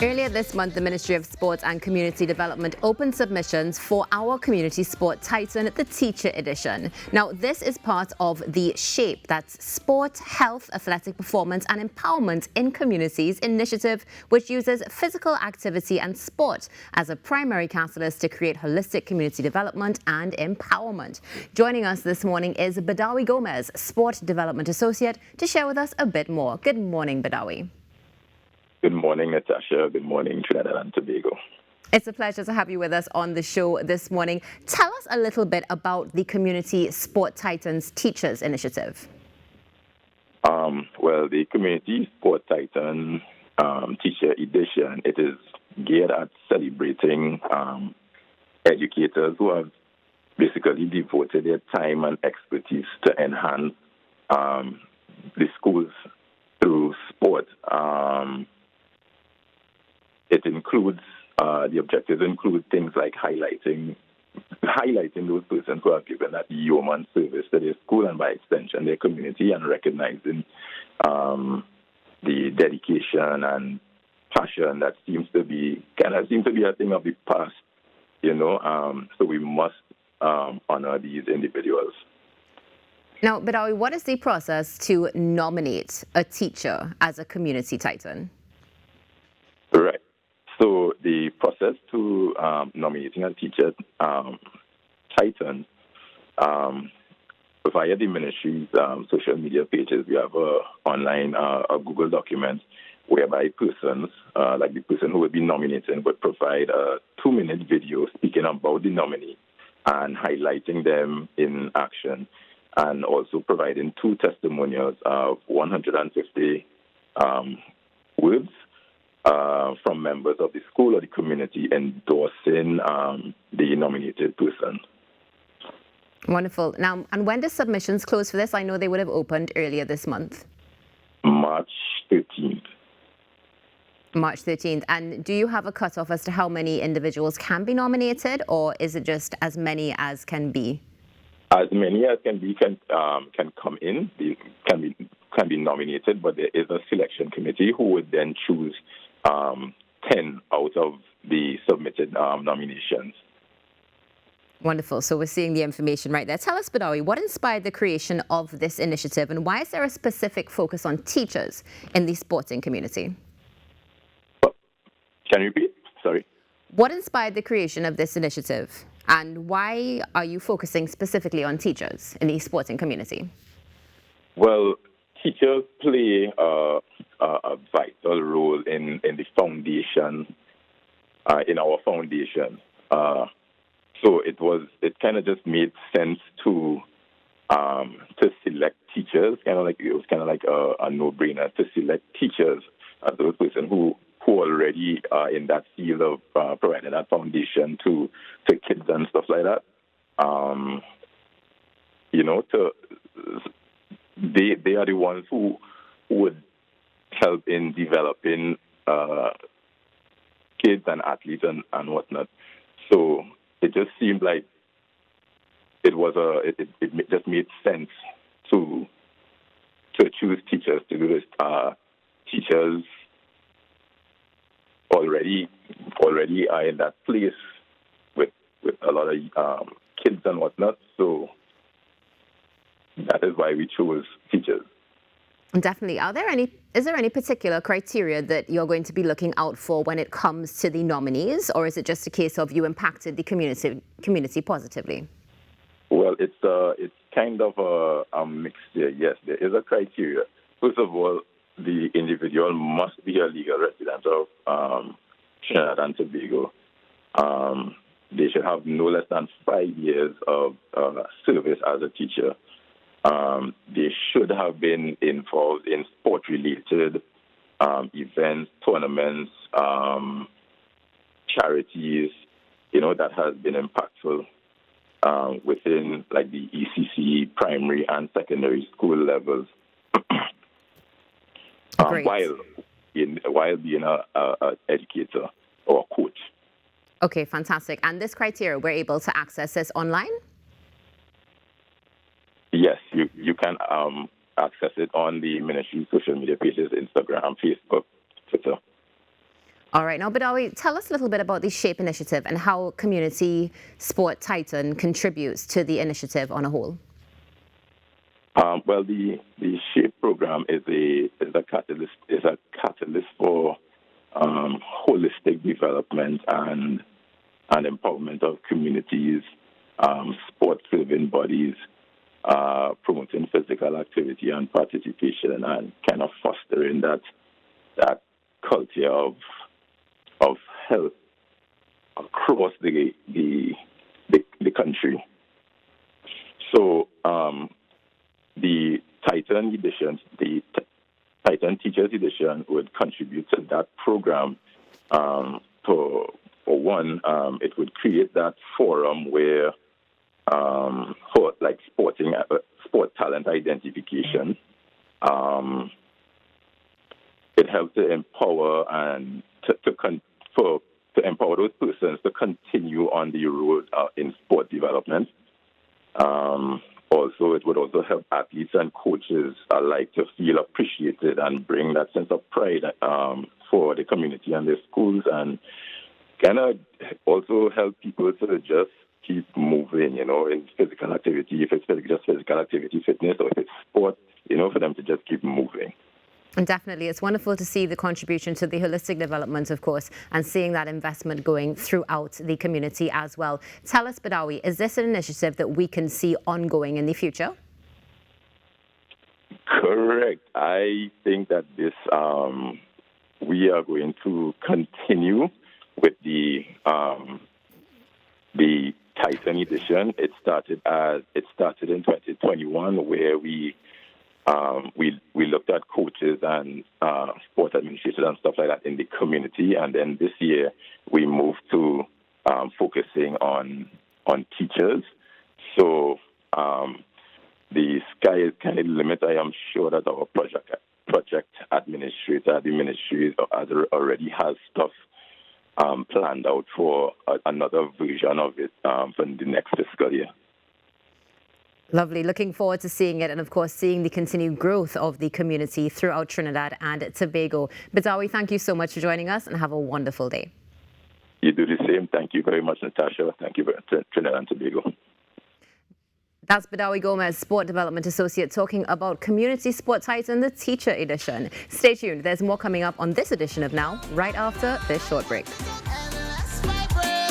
Earlier this month, the Ministry of Sport and Community Development opened submissions for our Community Sport Titan, the Teacher Edition. Now, this is part of the SHAPE, that's Sport, Health, Athletic Performance and Empowerment in Communities initiative, which uses physical activity and sport as a primary catalyst to create holistic community development and empowerment. Joining us this morning is Badawi Gomez, Sport Development Associate, to share with us a bit more. Good morning, Badawi. Good morning, Natasha. Good morning, Trinidad and Tobago. It's a pleasure to have you with us on the show this morning. Tell us a little bit about the Community Sport Titans Teachers Initiative. Well, the Community Sport Titan Teacher Edition, it is geared at celebrating educators who have basically devoted their time and expertise to enhance the schools through sport. It includes, the objectives include things like highlighting those persons who have given that yeoman service to their school and by extension their community, and recognizing the dedication and passion that seems to be a thing of the past, so we must honor these individuals. Now, Badawi, what is the process to nominate a teacher as a Community Titan? Right. So the process to nominating a teacher Titan, via the ministry's social media pages, we have a Google document whereby persons, like the person who will be nominated, would provide a 2-minute video speaking about the nominee and highlighting them in action, and also providing 2 testimonials of 150 words from members of the school or the community endorsing the nominated person. Wonderful. Now, and when do submissions close for this? I know they would have opened earlier this month. March 13th. March 13th. And do you have a cutoff as to how many individuals can be nominated, or is it just as many as can be? As many as can be can come in, can be nominated, but there is a selection committee who would then choose 10 out of the submitted nominations. Wonderful. So we're seeing the information right there. Tell us, Badawi, what inspired the creation of this initiative, and why is there a specific focus on teachers in the sporting community? Can you repeat? Sorry. What inspired the creation of this initiative, and why are you focusing specifically on teachers in the sporting community? Well, teachers play a vital role in the foundation, in our foundation. So it kind of just made sense to select teachers. It was kind of like a no-brainer to select teachers as those persons who already are in that field of providing that foundation to kids and stuff like that. They are the ones who would help in developing kids and athletes and whatnot. So it just seemed like it just made sense to choose teachers to do this. Teachers already are in that place with a lot of kids and whatnot. So that is why we chose teachers. Definitely. Is there any particular criteria that you're going to be looking out for when it comes to the nominees, or is it just a case of you impacted the community positively? Well, it's kind of a mixture. Yes, there is a criteria. First of all, the individual must be a legal resident of Trinidad and Tobago. They should have no less than 5 years of service as a teacher. They should have been involved in sport-related events, tournaments, charities, that has been impactful within like the ECC primary and secondary school levels. While being an educator or a coach. Okay, fantastic. And this criteria, we're able to access this online? Yes, you can access it on the ministry's social media pages, Instagram, Facebook, Twitter. All right, now, Badawi, tell us a little bit about the SHAPE initiative and how Community Sport Titan contributes to the initiative on a whole. Well, the SHAPE program is a catalyst for holistic development and empowerment of communities, sports-driven bodies, promoting physical activity and participation, and kind of fostering that culture of health across the country. So the Titan edition, the Titan Teachers Edition, would contribute to that program. For one, it would create that forum where for like sport talent identification. It helps to empower and to empower those persons to continue on the road in sport development. Also, it would also help athletes and coaches alike to feel appreciated and bring that sense of pride for the community and their schools, and kind of also help people to just keep moving, in physical activity, if it's just physical activity, fitness, or if it's sport, for them to just keep moving. And definitely, it's wonderful to see the contribution to the holistic development, of course, and seeing that investment going throughout the community as well. Tell us, Badawi, is this an initiative that we can see ongoing in the future? Correct. I think that this we are going to continue with the Titan edition. It started in 2021, where we looked at coaches and sport administrators and stuff like that in the community, and then this year we moved to focusing on teachers. So the sky is kind of the limit. I am sure that our project administrator, the ministry, already has stuff planned out for another version of it for the next fiscal year. Lovely. Looking forward to seeing it, and of course seeing the continued growth of the community throughout Trinidad and Tobago. Badawi, thank you so much for joining us, and have a wonderful day. You do the same. Thank you very much, Natasha. Thank you very much, Trinidad and Tobago. That's Badawi Gomez, Sport Development Associate, talking about Community Sport Titan, the Teacher Edition. Stay tuned. There's more coming up on this edition of Now, right after this short break.